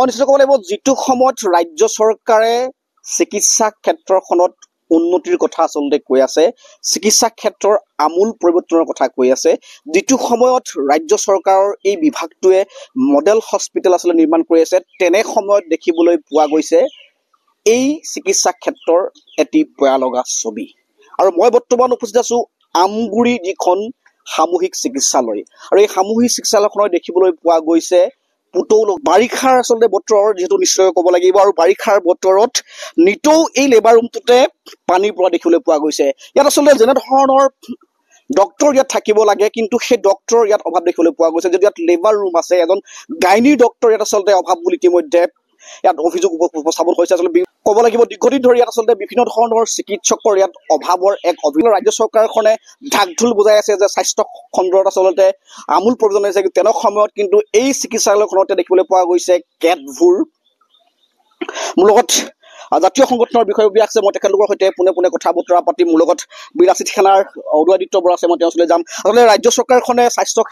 নিশ্চয় ক'ব লাগিব যিটো সময়ত ৰাজ্য চৰকাৰে চিকিৎসা ক্ষেত্ৰখনত উন্নতিৰ কথা আচলতে কৈ আছে, চিকিৎসা ক্ষেত্ৰৰ আমূল পৰিৱৰ্তনৰ কথা কৈ আছে, যিটো সময়ত ৰাজ্য চৰকাৰৰ এই বিভাগটোৱে মডেল হস্পিটেল আচলতে নিৰ্মাণ কৰি আছে, তেনে সময়ত দেখিবলৈ পোৱা গৈছে এই চিকিৎসা ক্ষেত্ৰৰ এটি বেয়া লগা ছবি। আৰু মই বৰ্তমান উপস্থিত আছো আমগুৰি যিখন সামূহিক চিকিৎসালয়, আৰু এই সামূহিক চিকিৎসালয়খনত দেখিবলৈ পোৱা গৈছে বাৰিষাৰ আচলতে বতৰৰ যিহেতু নিশ্চয় ক'ব লাগিব, আৰু বাৰিষাৰ বতৰত নিতৌ এই লেবাৰ ৰুমটোতে পানী পৰা দেখিবলৈ পোৱা গৈছে। ইয়াত আচলতে যেনে ধৰণৰ ডক্তৰ ইয়াত থাকিব লাগে, কিন্তু সেই ডক্তৰ ইয়াত অভাৱ দেখিবলৈ পোৱা গৈছে। যদি ইয়াত লেবাৰ ৰুম আছে, এজন গাইনীৰ ডক্তৰ ইয়াত আচলতে অভাৱ বুলি ইতিমধ্যে ইয়াত অভিযোগ উপস্থাপন হৈছে। আচলতে ক'ব লাগিব দীৰ্ঘদিন ধৰি ইয়াত আচলতে বিভিন্ন ধৰণৰ চিকিৎসকৰ ইয়াত অভাৱৰ এক অভিযোগ। ৰাজ্য চৰকাৰখনে ঢাক ঢোল বজাই আছে যে স্বাস্থ্য খণ্ডত আচলতে আমূল প্ৰয়োজন হৈছে, তেনে সময়ত কিন্তু এই চিকিৎসালয়খনতে দেখিবলৈ পোৱা গৈছে কেতবোৰ। মোৰ লগত জাতীয় সংগঠনৰ বিষয়ববীয়া আছে, মই তেখেতলোকৰ সৈতে পোনে পোনে কথা বতৰা পাতি মোৰ লগত বিৰাচিত সেনাৰ উদয়াদিত্য বৰা আছে, মই তেওঁৰ ওচৰলৈ যাম। আচলতে ৰাজ্য চৰকাৰখনে স্বাস্থ্য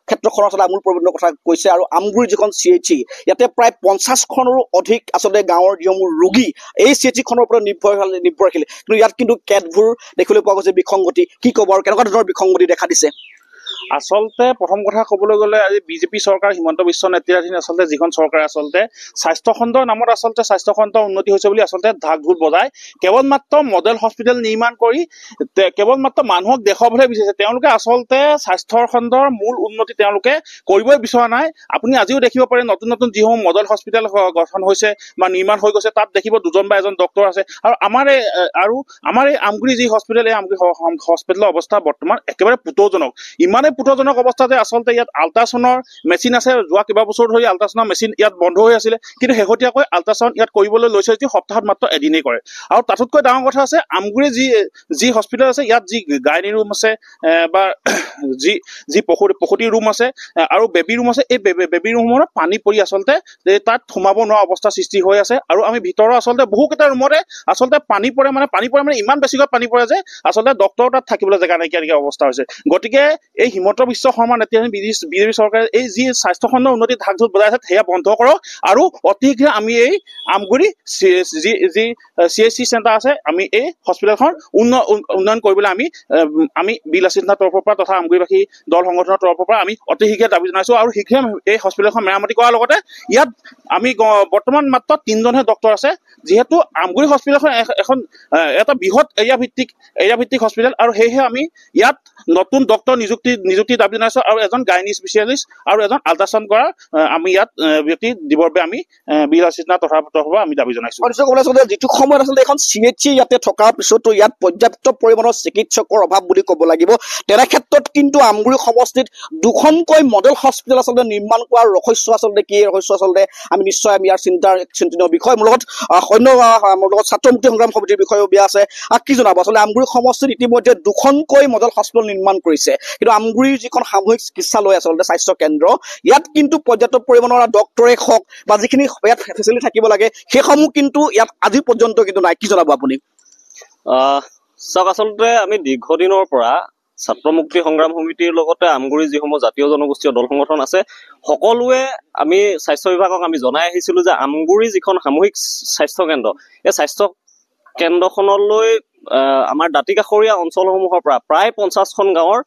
ক্ষেত্ৰখনৰ আচলতে আমূল পৰিৱৰ্তনৰ কথা কৈছে, আৰু আমগুৰি যিখন CHC ইয়াতে প্ৰায় 50খনৰো অধিক আচলতে গাঁৱৰ যিসমূহ ৰোগী এই CHC খনৰ ওপৰত নিৰ্ভৰশীল, কিন্তু ইয়াত কিন্তু কেতবোৰ দেখিবলৈ পোৱা গৈছে বিসংগতি। কি ক'ব আৰু কেনেকুৱা ধৰণৰ বিসংগতি দেখা দিছে? আচলতে প্ৰথম কথা ক'বলৈ গ'লে আজি বিজেপি চৰকাৰ হিমন্ত বিশ্ব নেতৃত্বাধীন আচলতে যিখন চৰকাৰ আচলতে স্বাস্থ্য খণ্ডৰ নামত আচলতে স্বাস্থ্য খণ্ডৰ উন্নতি হৈছে বুলি আচলতে ঢাক ঢোল বজাই কেৱল মাত্ৰ মডেল হস্পিটেল নিৰ্মাণ কৰি কেৱল মাত্ৰ মানুহক দেখুৱাবলৈ বিচাৰিছে। তেওঁলোকে আচলতে স্বাস্থ্যৰ খণ্ডৰ মূল উন্নতি তেওঁলোকে কৰিবই বিচৰা নাই। আপুনি আজিও দেখিব পাৰে নতুন নতুন যিসমূহ মডেল হস্পিটেল গঠন হৈছে বা নিৰ্মাণ হৈ গৈছে, তাত দেখিব দুজন বা এজন ডক্তৰ আছে। আৰু আমাৰ এই আমগুৰি যি হস্পিটেল, এই আমগুৰি হস্পিটেলৰ অৱস্থা বৰ্তমান একেবাৰে পুতৌজনক। ইমানে পুতৌজনক অৱস্থা যে আচলতে ইয়াত আল্ট্ৰাচাউণ্ডৰ মেচিন আছে। যোৱা কেইবা বছৰ ধৰি আল্ট্ৰাচাউণ্ডৰ মেচিন ইয়াত বন্ধ হৈ আছিলে, কিন্তু শেহতীয়াকৈ আল্ট্ৰাচাউণ্ড ইয়াত কৰিবলৈ লৈছে যে সপ্তাহত মাত্ৰ এদিনেই কৰে। আৰু তাতোতকৈ ডাঙৰ কথা আছে, আমগুৰি যি হস্পিটেল আছে, ইয়াত যি গাইনী ৰুম আছে বা যি প্ৰসূতি ৰুম আছে আৰু বেবী ৰুম আছে, এই বেবী ৰুমত পানী পৰি আচলতে তাত সোমাব নোৱাৰা অৱস্থা সৃষ্টি হৈ আছে। আৰু আমি ভিতৰৰ আচলতে বহুকেইটা ৰুমতে আচলতে পানী পৰে মানে ইমান বেছিকৈ পানী পৰে যে আচলতে ডক্তৰ তাত থাকিবলৈ জেগা নাইকিয়া অৱস্থা হৈছে। গতিকে এই হিমন্ত বিশ্ব শৰ্মা নেতৃত্বাধীন বিজেপি চৰকাৰে এই যি স্বাস্থ্য খণ্ডৰ উন্নতি ঢাক ঢোল বজাই আছে, সেয়া বন্ধ কৰক, আৰু অতি শীঘ্ৰে আমি এই আমগুৰি যি CHC চেণ্টাৰ আছে, আমি এই হস্পিটেলখন উন্নয়ন কৰিবলৈ আমি বিৰাচিত সেনাৰ তৰফৰ পৰা তথা আমগুৰিবাসী দল সংগঠনৰ তৰফৰ পৰা আমি অতি শীঘ্ৰে দাবী জনাইছো। আৰু শীঘ্ৰে এই হস্পিটেলখন মেৰামতি কৰাৰ লগতে ইয়াত আমি বৰ্তমান মাত্ৰ 3জনহে ডক্তৰ আছে, যিহেতু আমগুৰি হস্পিটেলখন এটা বৃহৎ এৰিয়া ভিত্তিক হস্পিটেল, আৰু সেয়েহে আমি ইয়াত নতুন ডক্তৰ নিযুক্তি দাবী জনাইছো, আৰু এজন গাইনী স্পেচিয়েলিষ্ট আৰু এজন আল্ট্ৰাচাউণ্ড কৰা আমি ইয়াত ব্যক্তি দিবৰ বাবে আমি বিৰাচিত সেনাৰ তৰফৰ পৰা আমি দাবী জনাইছো। যিটো সময়ত আচলতে এখন CHC ইয়াতে থকাৰ পিছতো ইয়াত পৰ্যাপ্ত পৰিমাণৰ চিকিৎসকৰ অভাৱ বুলি ক'ব লাগিব। তেনে ক্ষেত্ৰত কিন্তু আমগুৰি সমষ্টিত 2খনকৈ মডেল হস্পিটেল আচলতে নিৰ্মাণ কৰাৰ ৰহস্য আচলতে কি? ৰহস্য আচলতে আমি ইয়াৰ চিন্তনীয় বিষয়। মোৰ লগত ছাত্ৰ মুক্তি সংগ্ৰাম সমিতিৰ বিষয়ববীয়া আছে, কি জনাব? আচলতে আমগুৰি সমষ্টিত ইতিমধ্যে 2খনকৈ মডেল হস্পিটেল নিৰ্মাণ কৰিছে, কিন্তু আমগুৰিৰ যিখন সামূহিক চিকিৎসালয় আচলতে স্বাস্থ্য কেন্দ্ৰ, ইয়াত কিন্তু পৰ্যাপ্ত পৰিমাণৰ ডক্তৰে হওক বা যিখিনি ইয়াত ফেচিলিটি থাকিব লাগে, সেইসমূহ কিন্তু ইয়াত আজি পৰ্যন্ত কিন্তু নাই। কি জনাব আপুনি? চাওক, আচলতে আমি দীৰ্ঘদিনৰ পৰা ছাত্ৰ মুক্তি সংগ্ৰাম সমিতিৰ লগতে আমগুৰি যিসমূহ জাতীয় জনগোষ্ঠীয় দল সংগঠন আছে, সকলোৱে আমি স্বাস্থ্য বিভাগক আমি জনাই আহিছিলো যে আমগুৰি যিখন সামূহিক স্বাস্থ্য কেন্দ্ৰ, এই স্বাস্থ্য কেন্দ্ৰখনলৈ আমাৰ দাঁতিকাষৰীয়া অঞ্চলসমূহৰ পৰা প্ৰায় 50খন গাঁৱৰ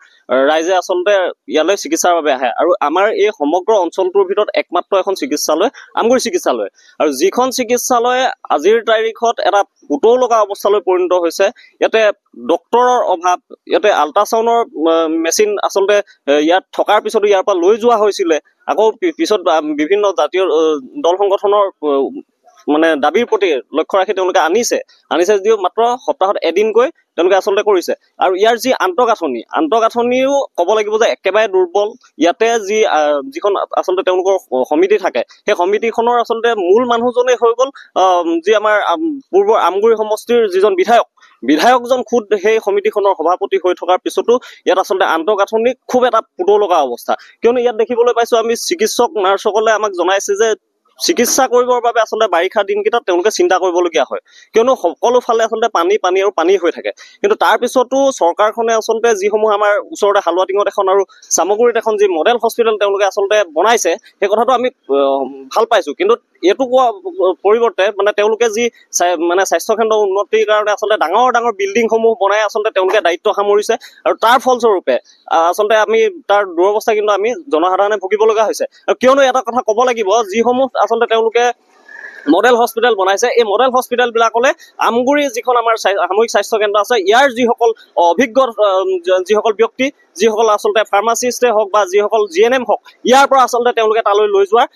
ৰাইজে আচলতে ইয়ালৈ চিকিৎসাৰ বাবে আহে। আৰু আমাৰ এই সমগ্ৰ অঞ্চলটোৰ ভিতৰত একমাত্ৰ এখন চিকিৎসালয় আমগুৰি চিকিৎসালয়, আৰু যিখন চিকিৎসালয় আজিৰ তাৰিখত এটা পুতৌ লগা অৱস্থালৈ পৰিণত হৈছে। ইয়াতে ডক্তৰৰ অভাৱ, ইয়াতে আল্ট্ৰাচাউণ্ডৰ মেচিন আচলতে ইয়াত থকাৰ পিছতো ইয়াৰ পৰা লৈ যোৱা হৈছিলে, আকৌ পিছত বিভিন্ন জাতীয় দল সংগঠনৰ দাবীৰ প্ৰতি লক্ষ্য ৰাখি তেওঁলোকে আনিছে যদিও মাত্ৰ সপ্তাহত এদিনকৈ তেওঁলোকে আচলতে কৰিছে। আৰু ইয়াৰ যি আন্তঃগাঁথনিও ক'ব লাগিব যে একেবাৰে দুৰ্বল। ইয়াতে যিখন আচলতে তেওঁলোকৰ সমিতি থাকে, সেই সমিতিখনৰ আচলতে মূল মানুহজনেই হৈ গ'ল যি আমাৰ পূৰ্বৰ আমগুৰি সমষ্টিৰ যিজন বিধায়কজন খুদ সেই সমিতিখনৰ সভাপতি হৈ থকাৰ পিছতো ইয়াত আচলতে আন্তঃগাঁথনি খুব এটা পুতৌ লগা অৱস্থা। কিয়নো ইয়াত দেখিবলৈ পাইছো আমি চিকিৎসক নাৰ্ছসকলে আমাক জনাইছে যে চিকিৎসা কৰিবৰ বাবে আচলতে বাৰিষা দিনকেইটাত তেওঁলোকে চিন্তা কৰিবলগীয়া হয়, কিয়নো সকলো ফালে আচলতে পানী হৈ থাকে। কিন্তু তাৰ পিছতো চৰকাৰখনে আচলতে যিসমূহ আমাৰ ওচৰতে হালুৱাটিঙত এখন আৰু চামগুৰিত এখন যি মডেল হস্পিটেল তেওঁলোকে আচলতে বনাইছে, সেই কথাটো আমি ভাল পাইছো। কিন্তু এইটো কোৱা পৰিৱৰ্তে মানে তেওঁলোকে যি মানে স্বাস্থ্যকেন্দ্ৰ উন্নতিৰ কাৰণে আচলতে ডাঙৰ ডাঙৰ বিল্ডিংসমূহ বনাই আচলতে তেওঁলোকে দায়িত্ব সামৰিছে আৰু তাৰ ফলস্বৰূপে আচলতে আমি তাৰ দুৰৱস্থা কিন্তু আমি জনসাধাৰণে ভুগিব লগা হৈছে। আৰু কিয়নো এটা কথা ক'ব লাগিব, যিসমূহ আচলতে তেওঁলোকে মডেল হস্পিটেল বনাইছে, এই মডেল হস্পিটেল বিলাকলে আমগুৰি যিখন আমাৰ সামূহিক স্বাস্থ্য কেন্দ্ৰ আছে, ইয়াৰ যিসকল অভিজ্ঞ যিসকল ব্যক্তি, যিসকল আচলতে ফাৰ্মাচিষ্টে হওক বা যিসকল GNM হওক, ইয়াৰ পৰা আচলতে তেওঁলোকে তালৈ লৈ যোৱাৰ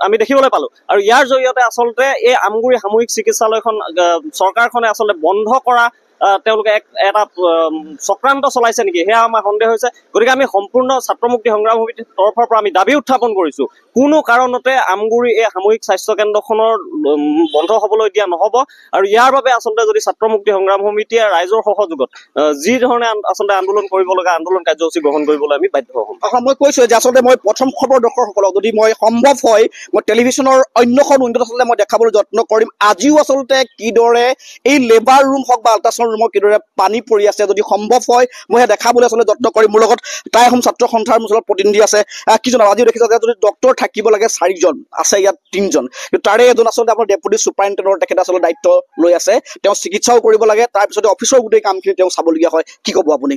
আমি দেখিবলৈ পালো। আৰু ইয়াৰ জৰিয়তে আচলতে এই আমগুৰি সামূহিক চিকিৎসালয়খন চৰকাৰখনে আচলতে বন্ধ কৰা তেওঁলোকে এটা চক্ৰান্ত চলাইছে নেকি, সেয়া আমাৰ সন্দেহ হৈছে। গতিকে আমি সম্পূৰ্ণ ছাত্ৰ মুক্তি সংগ্ৰাম সমিতিৰ তৰফৰ পৰা আমি দাবী উত্থাপন কৰিছো, কোনো কাৰণতে আমগুৰি এই সামূহিক স্বাস্থ্য কেন্দ্ৰখনৰ বন্ধ হবলৈ দিয়া নহব। আৰু ইয়াৰ বাবে আচলতে যদি ছাত্ৰ মুক্তি সংগ্ৰাম সমিতিয়ে ৰাইজৰ সহযোগত যি ধৰণে আচলতে আন্দোলন কৰিব লগা আন্দোলন কাৰ্যসূচী গ্ৰহণ কৰিবলৈ আমি বাধ্য হ'ম। মই কৈছো যে আচলতে মই প্ৰথম খবৰ দৰ্শকসকলক যদি মই সম্ভৱ হয় মই টেলিভিশ্যনৰ অন্যখন উইণ্ডত আচলতে মই দেখাবলৈ যত্ন কৰিম, আজিও আচলতে কিদৰে এই লেবাৰ ৰুম হওক বা আল্ট্ৰাচাউণ্ড ৰুমত কিদৰে পানী পৰি আছে, যদি সম্ভৱ হয় মই সেয়া দেখাবলৈ আচলতে যত্ন কৰিম। মোৰ লগত টাই আহোম ছাত্ৰ সন্থাৰ অঞ্চলত প্ৰতিনিধি আছে। কি জনাব, আজিও দেখিছে যে যদি ডক্টৰ থাকিব লাগে 4জন, আছে ইয়াত 3জন, কিন্তু তাৰে এজন আচলতে আপোনাৰ ডেপুটি ছুপাৰিণ্টেণ্ডেণ্টৰ তেখেতে আচলতে দায়িত্ব লৈ আছে, তেওঁ চিকিৎসাও কৰিব লাগে, তাৰপিছতে অফিচৰ গোটেই কামখিনি তেওঁ চাবলগীয়া হয়। কি ক'ব আপুনি?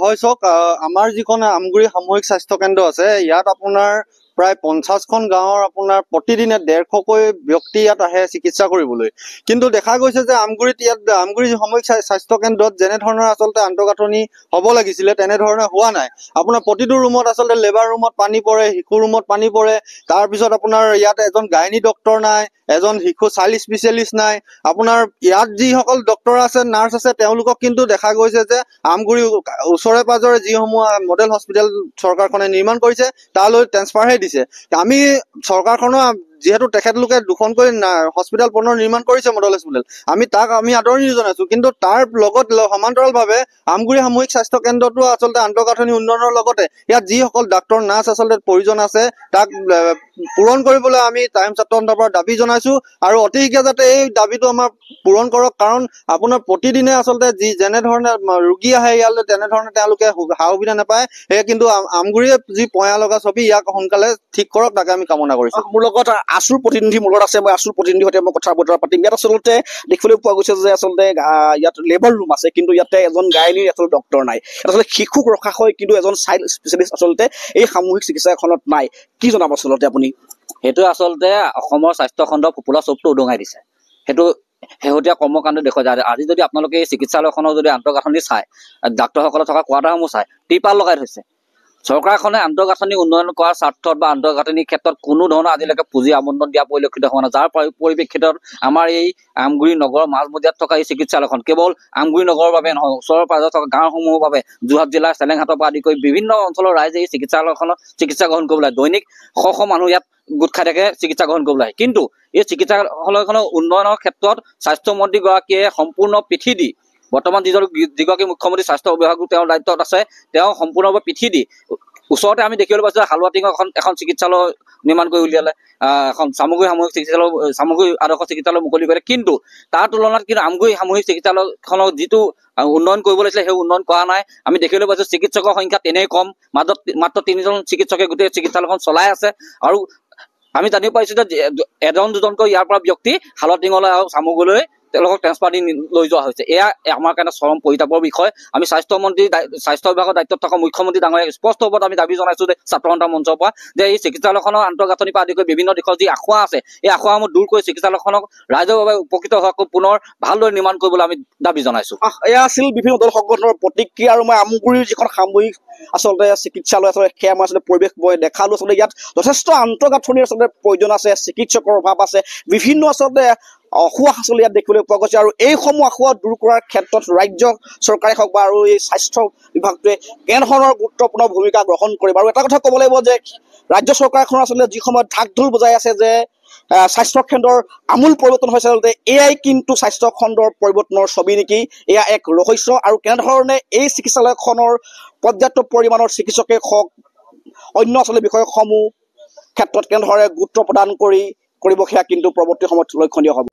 হয় চাওক, আমাৰ যিখন আমগুৰি সামূহিক স্বাস্থ্য কেন্দ্ৰ আছে, ইয়াত আপোনাৰ প্ৰায় 50খন গাঁৱৰ আপোনাৰ প্ৰতিদিনে 150কৈ ব্যক্তি ইয়াত আহে চিকিৎসা কৰিবলৈ। কিন্তু দেখা গৈছে যে আমগুৰি সামূহিক স্বাস্থ্য কেন্দ্ৰত যেনেধৰণৰ আচলতে আন্তঃগাঁথনি হ'ব লাগিছিলে তেনেধৰণে হোৱা নাই। আপোনাৰ প্ৰতিটো ৰুমত আচলতে লেবাৰ ৰুমত পানী পৰে, শিশু ৰুমত পানী পৰে, তাৰপিছত আপোনাৰ ইয়াত এজন গাইনী ডক্তৰ নাই, এজন শিশু চাইল্ড স্পেচিয়েলিষ্ট নাই। আপোনাৰ ইয়াত যিসকল ডক্তৰ আছে, নাৰ্ছ আছে, তেওঁলোকক কিন্তু দেখা গৈছে যে আমগুৰি ওচৰে পাজৰে যিসমূহ মডেল হস্পিটেল চৰকাৰখনে নিৰ্মাণ কৰিছে তালৈ ট্ৰেন্সফাৰহে দিছে। আমি চৰকাৰখনৰ যিহেতু তেখেতলোকে 2খনকৈ হস্পিটেল পুনৰ নিৰ্মাণ কৰিছে মডেল হস্পিটেল, তাক আমি আদৰণি জনাইছো, কিন্তু তাৰ লগত সমান্তৰালভাৱে আমগুৰি সামূহিক স্বাস্থ্য কেন্দ্ৰটো আচলতে আন্তঃগাঁথনি উন্নয়নৰ লগতে ইয়াত যিসকল ডাক্তৰ নাৰ্ছ আচলতে প্ৰয়োজন আছে তাক পূৰণ কৰিবলৈ আমি টাইম ছাত্ৰ সন্থাৰ পৰা দাবী জনাইছো। আৰু অতি শীঘ্ৰে যাতে এই দাবীটো আমাৰ পূৰণ কৰক, কাৰণ আপোনাৰ প্ৰতিদিনে আচলতে যেনেধৰণে ৰোগী আহে ইয়ালৈ তেনেধৰণে তেওঁলোকে সা সুবিধা নাপায়। সেয়ে কিন্তু আমগুৰিয়ে যি পয়া লগা ছবি, ইয়াক সোনকালে ঠিক কৰক, তাকে আমি কামনা কৰিছো। মোৰ লগত আছুৰ প্ৰতিনিধি মোৰ লগত আছে, মই আছুৰ প্ৰতিনিধিৰ সৈতে মই কথা বতৰা পাতিম। ইয়াত আচলতে দেখিবলৈ পোৱা গৈছে যে আচলতে ইয়াত লেবাৰ ৰুম আছে, কিন্তু ইয়াতে এজন গাইনীৰ আচলতে ডক্তৰ নাই। আচলতে শিশুক ৰখা হয়, কিন্তু এজন চাইল্ড স্পেচিয়েলিষ্ট আচলতে এই সামূহিক চিকিৎসাখনত নাই। কি জনাব আচলতে আপুনি? সেইটো আচলতে অসমৰ স্বাস্থ্য খণ্ডৰ ফোপোলা চবটো উদঙাই দিছে। সেইটো শেহতীয়া কৰ্মকাণ্ড দেখুৱাই যায়। আজি যদি আপোনালোকে এই চিকিৎসালয়খনৰ যদি আন্তঃগাঁথনি চাই, ডাক্তৰসকলে থকা কোৱাৰ্টাৰসমূহ চাই, ত্ৰিপাল লগাই থৈছে। চৰকাৰখনে আন্তঃগাঁথনি উন্নয়ন কৰাৰ স্বাৰ্থত বা আন্তঃগাঁথনিৰ ক্ষেত্ৰত কোনো ধৰণৰ আজিলৈকে পুঁজি আবণ্টন দিয়া পৰিলক্ষিত হোৱা নাই, যাৰ পৰিপ্ৰেক্ষিতত আমাৰ এই আমগুৰি নগৰৰ মাজমজিয়াত থকা এই চিকিৎসালয়খন কেৱল আমগুৰি নগৰৰ বাবে নহয়, ওচৰৰ পাজৰত থকা গাঁওসমূহৰ বাবে, যোৰহাট জিলাৰ চেলেংহাটৰ পৰা আদি কৰি বিভিন্ন অঞ্চলৰ ৰাইজে এই চিকিৎসালয়খনত চিকিৎসা গ্ৰহণ কৰিবলৈ দৈনিক শ মানুহ ইয়াত গোট খাই থাকে চিকিৎসা গ্ৰহণ কৰিবলৈ। কিন্তু এই চিকিৎসালয়খনৰ উন্নয়নৰ ক্ষেত্ৰত স্বাস্থ্যমন্ত্ৰীগৰাকীয়ে সম্পূৰ্ণ পিঠি দি, বৰ্তমান যিগৰাকী মুখ্যমন্ত্ৰী স্বাস্থ্য বিভাগটো তেওঁৰ দায়িত্বত আছে, তেওঁ সম্পূৰ্ণভাৱে পিঠি দি ওচৰতে আমি দেখিবলৈ পাইছো হালুৱাটিঙৰ এখন চিকিৎসালয় নিৰ্মাণ কৰি উলিয়ালে, এখন চামগুৰি সামূহিক চিকিৎসালয়, চামগুৰি আদৰ্শ চিকিৎসালয় মুকলি কৰিলে। কিন্তু তাৰ তুলনাত কিন্তু আমগুৰি সামূহিক চিকিৎসালয়খনৰ যিটো উন্নয়ন কৰিব লাগিছিলে সেই উন্নয়ন কৰা নাই। আমি দেখিবলৈ পাইছো চিকিৎসকৰ সংখ্যা তেনেই কম, মাত্ৰ 3জন চিকিৎসকে গোটেই চিকিৎসালয়খন চলাই আছে। আৰু আমি জানিব পাৰিছো যে 1-2জনকৈ ইয়াৰ পৰা ব্যক্তি হালুৱাটিঙলৈ আৰু চামগুৰিলৈ তেওঁলোকক ট্ৰেন্সফাৰ দি লৈ যোৱা হৈছে। এয়া আমাৰ কাৰণে চৰম পৰিতাপৰ বিষয়। আমি স্বাস্থ্য বিভাগৰ দায়িত্বত থকা মুখ্যমন্ত্ৰী ডাঙৰীয়াক স্পষ্ট ওপৰত আমি দাবী জনাইছো যে ছাত্ৰ সন্থা মঞ্চৰ পৰা, যে এই চিকিৎসালয়খনৰ আন্তঃগাঁথনিৰ পৰা আদি কৰি বিভিন্ন দিশৰ যি আশা আছে, এই আশাসমূহ দূৰ কৰি চিকিৎসালয়খনক ৰাইজৰ বাবে উপকৃত হোৱাকৈ পুনৰ ভালদৰে নিৰ্মাণ কৰিবলৈ আমি দাবী জনাইছো। এয়া আছিল বিভিন্ন দল সংগঠনৰ প্ৰতিক্ৰিয়া। আৰু মই আমগুৰিৰ যিখন সামূহিক আচলতে চিকিৎসালয় আচলতে সেয়া মই আচলতে পৰিৱেশ মই দেখালো। আচলতে ইয়াত যথেষ্ট আন্তঃগাঁথনিৰ আচলতে প্ৰয়োজন আছে, চিকিৎসকৰ অভাৱ আছে, বিভিন্ন আচলতে অসুখ আচলতে ইয়াত দেখিবলৈ পোৱা গৈছে। আৰু এইসমূহ অসুখ দূৰ কৰাৰ ক্ষেত্ৰত ৰাজ্য চৰকাৰে হওক বা আৰু এই স্বাস্থ্য বিভাগটোৱে কেনেধৰণৰ গুৰুত্বপূৰ্ণ ভূমিকা গ্ৰহণ কৰিব। আৰু এটা কথা ক'ব লাগিব যে ৰাজ্য চৰকাৰখনৰ আচলতে যি সময়ত ঢাক ঢোল বজাই আছে যে স্বাস্থ্য খণ্ডৰ আমূল পৰিৱৰ্তন হৈছে, আচলতে এয়াই কিন্তু স্বাস্থ্য খণ্ডৰ পৰিৱৰ্তনৰ ছবি নেকি, এয়া এক ৰহস্য। আৰু কেনেধৰণে এই চিকিৎসালয়খনৰ পৰ্যাপ্ত পৰিমাণৰ চিকিৎসকে হওক, অন্য আচলতে বিষয়সমূহ ক্ষেত্ৰত কেনেধৰণে গুৰুত্ব প্ৰদান কৰিব, সেয়া কিন্তু পৰৱৰ্তী সময়ত লক্ষণীয় হ'ব।